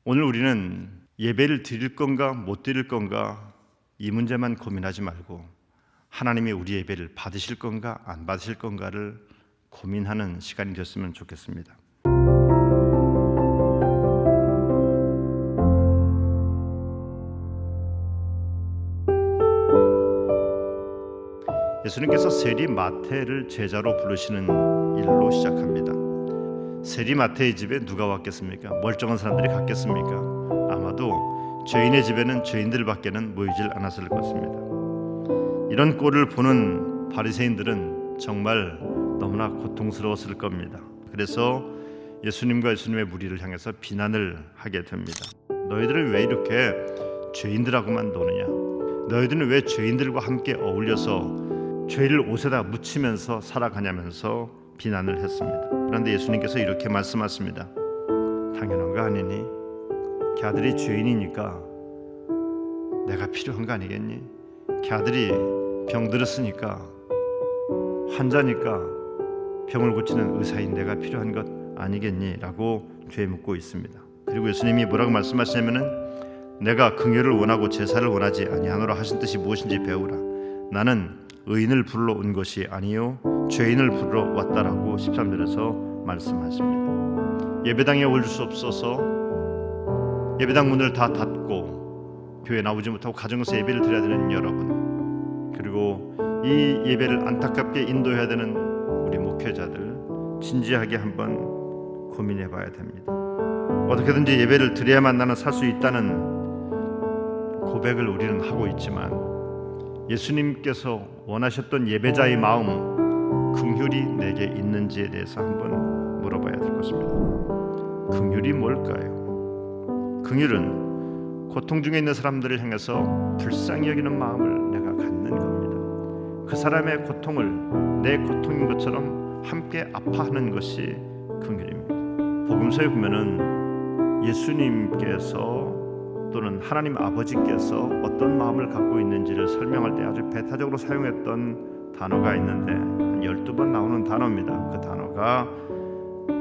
오늘 우리는 예배를 드릴 건가 못 드릴 건가 이 문제만 고민하지 말고 하나님이 우리 예배를 받으실 건가 안 받으실 건가를 고민하는 시간이 됐으면 좋겠습니다. 예수님께서 세리 마태를 제자로 부르시는 일로 시작합니다. 세리 마태의 집에 누가 왔겠습니까? 멀쩡한 사람들이 갔겠습니까? 아마도 죄인의 집에는 죄인들밖에는 모이질 않았을 것입니다. 이런 꼴을 보는 바리새인들은 정말 너무나 고통스러웠을 겁니다. 그래서 예수님과 예수님의 무리를 향해서 비난을 하게 됩니다. 너희들은 왜 이렇게 죄인들하고만 노느냐? 너희들은 왜 죄인들과 함께 어울려서 죄를 옷에다 묻히면서 살아가냐면서 비난을 했습니다. 그런데 예수님께서 이렇게 말씀하십니다. 당연한 거 아니니? 걔들이 죄인이니까 내가 필요한 거 아니겠니? 걔들이 병들었으니까 환자니까 병을 고치는 의사인 내가 필요한 것 아니겠니? 라고 되묻고 있습니다. 그리고 예수님이 뭐라고 말씀하시냐면은 내가 긍휼을 원하고 제사를 원하지 아니하노라 하신 뜻이 무엇인지 배우라. 나는 의인을 부르러 온 것이 아니요 죄인을 부르러 왔다라고 13절에서 말씀하십니다. 예배당에 올 수 없어서 예배당 문을 다 닫고 교회 나오지 못하고 가정에서 예배를 드려야 되는 여러분, 그리고 이 예배를 안타깝게 인도해야 되는 우리 목회자들 진지하게 한번 고민해 봐야 됩니다. 어떻게든지 예배를 드려야만 나는 살 수 있다는 고백을 우리는 하고 있지만 예수님께서 원하셨던 예배자의 마음, 긍휼이 내게 있는지에 대해서 한번 물어봐야 될 것입니다. 긍휼이 뭘까요? 긍휼은 고통 중에 있는 사람들을 향해서 불쌍히 여기는 마음을 내가 갖는 겁니다. 그 사람의 고통을 내 고통인 것처럼 함께 아파하는 것이 긍휼입니다. 복음서에 보면은 예수님께서 또는 하나님 아버지께서 어떤 마음을 갖고 있는지를 설명할 때 아주 배타적으로 사용했던 단어가 있는데 12번 나오는 단어입니다. 그 단어가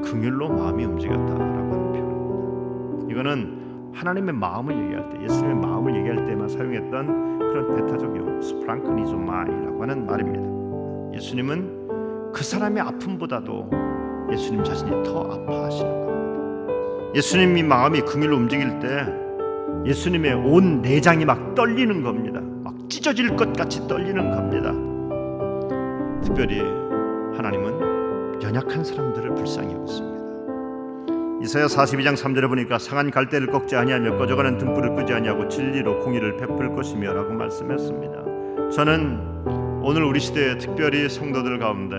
긍휼로 마음이 움직였다라고 하는 표현입니다. 이거는 하나님의 마음을 얘기할 때, 예수님의 마음을 얘기할 때만 사용했던 그런 배타적 용어, 스프랑크니조마이라고 하는 말입니다. 예수님은 그 사람의 아픔보다도 예수님 자신이 더 아파하시는 겁니다. 예수님이 마음이 긍휼로 움직일 때 예수님의 온 내장이 막 떨리는 겁니다. 막 찢어질 것 같이 떨리는 겁니다. 특별히 하나님은 연약한 사람들을 불쌍히 여겼습니다. 이사야 42장 3절에 보니까 상한 갈대를 꺾지 아니하며 꺼져가는 등불을 끄지 아니하고 진리로 공의를 베풀 것이며 라고 말씀했습니다. 저는 오늘 우리 시대에 특별히 성도들 가운데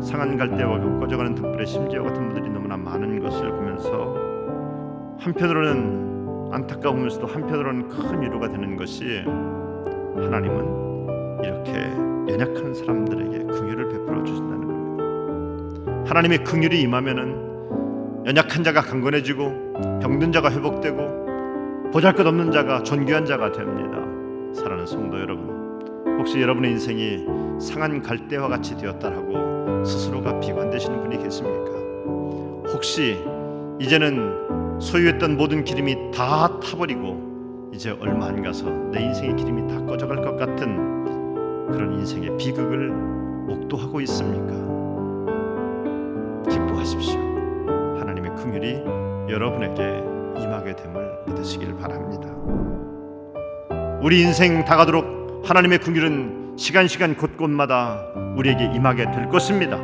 상한 갈대와 꺼져가는 등불의 심지어 같은 분들이 너무나 많은 것을 보면서 한편으로는 안타까우면서도 한편으로는 큰 위로가 되는 것이 하나님은 이렇게 연약한 사람들에게 긍휼을 베풀어 주신다는 겁니다. 하나님의 긍휼이 임하면은 연약한 자가 강건해지고 병든 자가 회복되고 보잘것없는 자가 존귀한 자가 됩니다. 사랑하는 성도 여러분, 혹시 여러분의 인생이 상한 갈대와 같이 되었다라고 스스로가 비관되시는 분이 계십니까? 혹시 이제는 소유했던 모든 기름이 다 타버리고 이제 얼마 안 가서 내 인생의 기름이 다 꺼져갈 것 같은 그런 인생의 비극을 목도하고 있습니까? 기뻐하십시오. 하나님의 긍휼이 여러분에게 임하게 됨을 믿으시길 바랍니다. 우리 인생 다가도록 하나님의 긍휼은 시간 곳곳마다 우리에게 임하게 될 것입니다.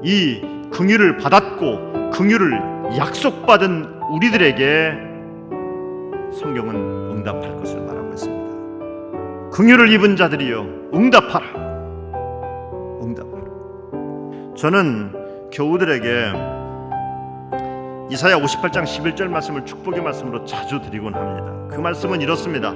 이 긍휼을 받았고 긍휼을 약속받은 우리들에게 성경은 응답할 것을 말하고 있습니다. 긍휼을 입은 자들이여 응답하라. 응답하라. 저는 교우들에게 이사야 58장 11절 말씀을 축복의 말씀으로 자주 드리곤 합니다. 그 말씀은 이렇습니다.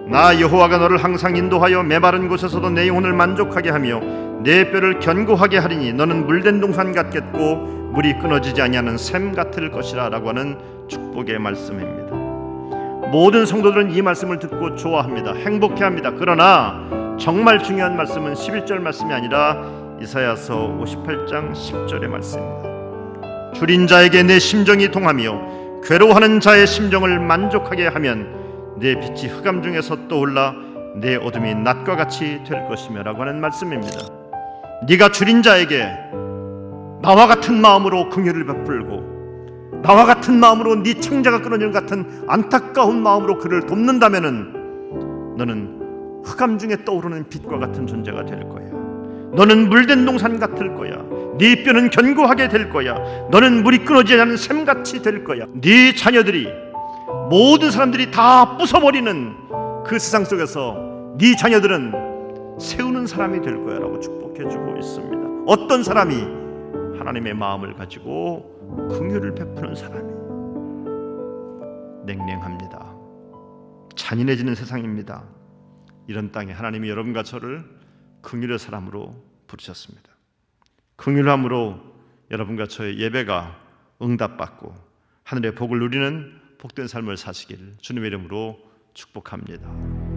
나 여호와가 너를 항상 인도하여 메마른 곳에서도 내 영혼을 만족하게 하며 내 뼈를 견고하게 하리니 너는 물된 동산 같겠고 물이 끊어지지 아니하는 샘 같을 것이라 라고 하는 축복의 말씀입니다. 모든 성도들은 이 말씀을 듣고 좋아합니다. 행복해합니다. 그러나 정말 중요한 말씀은 11절 말씀이 아니라 이사야서 58장 10절의 말씀입니다. 줄인 자에게 내 심정이 통하며 괴로워하는 자의 심정을 만족하게 하면 내 빛이 흑암 중에서 떠올라 내 어둠이 낮과 같이 될 것이며 라고 하는 말씀입니다. 네가 줄인 자에게 나와 같은 마음으로 긍휼을 베풀고 나와 같은 마음으로 네 창자가 끊어지는 같은 안타까운 마음으로 그를 돕는다면은 너는 흑암 중에 떠오르는 빛과 같은 존재가 될 거야. 너는 물된 동산 같을 거야. 네 뼈는 견고하게 될 거야. 너는 물이 끊어지지 않는 샘같이 될 거야. 네 자녀들이 모든 사람들이 다 부숴버리는 그 세상 속에서 네 자녀들은 세우는 사람이 될 거야 라고 축복해주고 있습니다. 어떤 사람이? 하나님의 마음을 가지고 긍휼을 베푸는 사람이. 냉랭합니다. 잔인해지는 세상입니다. 이런 땅에 하나님이 여러분과 저를 긍휼의 사람으로 부르셨습니다. 긍휼함으로 여러분과 저의 예배가 응답받고 하늘의 복을 누리는 복된 삶을 사시기를 주님의 이름으로 축복합니다.